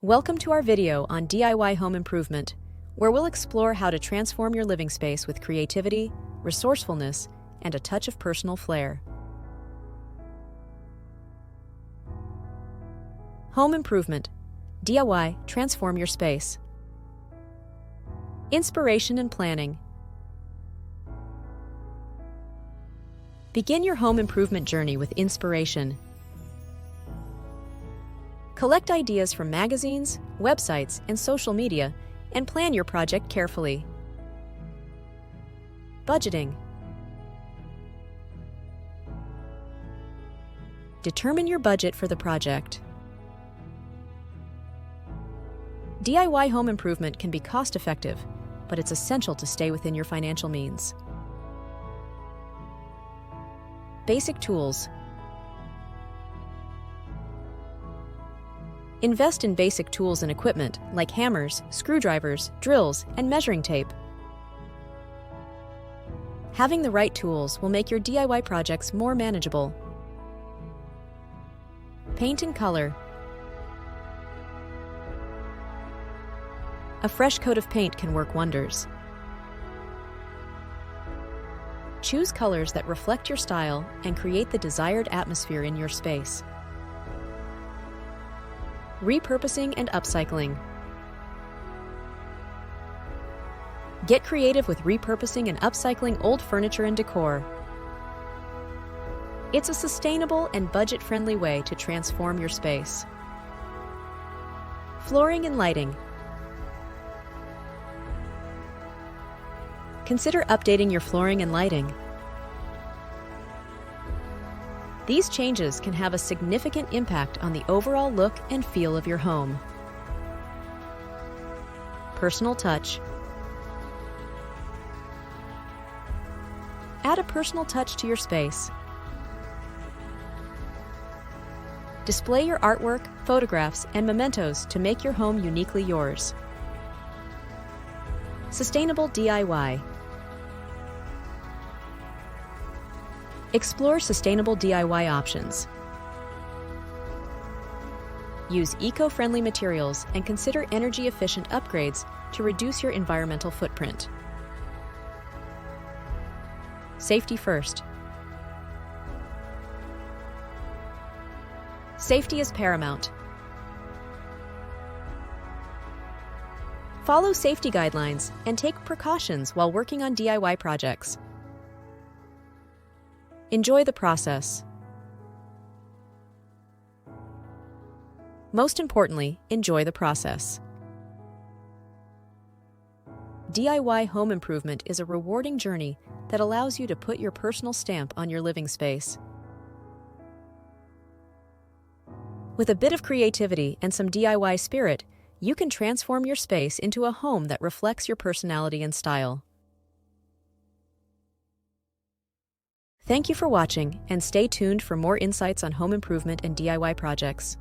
Welcome to our video on DIY home improvement, where we'll explore how to transform your living space with creativity, resourcefulness, and a touch of personal flair. Home improvement. DIY, transform your space. Inspiration and planning. Begin your home improvement journey with inspiration. Collect ideas from magazines, websites, and social media, and plan your project carefully. Budgeting. Determine your budget for the project. DIY home improvement can be cost-effective, but it's essential to stay within your financial means. Basic tools. Invest in basic tools and equipment like hammers, screwdrivers, drills, and measuring tape. Having the right tools will make your DIY projects more manageable. Paint and color. A fresh coat of paint can work wonders. Choose colors that reflect your style and create the desired atmosphere in your space. Repurposing and upcycling. Get creative with repurposing and upcycling old furniture and decor. It's a sustainable and budget-friendly way to transform your space. Flooring and lighting. Consider updating your flooring and lighting. These changes can have a significant impact on the overall look and feel of your home. Personal touch. Add a personal touch to your space. Display your artwork, photographs, and mementos to make your home uniquely yours. Sustainable DIY. Explore sustainable DIY options. Use eco-friendly materials and consider energy-efficient upgrades to reduce your environmental footprint. Safety first. Safety is paramount. Follow safety guidelines and take precautions while working on DIY projects. Enjoy the process. Most importantly, enjoy the process. DIY home improvement is a rewarding journey that allows you to put your personal stamp on your living space. With a bit of creativity and some DIY spirit, you can transform your space into a home that reflects your personality and style. Thank you for watching, and stay tuned for more insights on home improvement and DIY projects.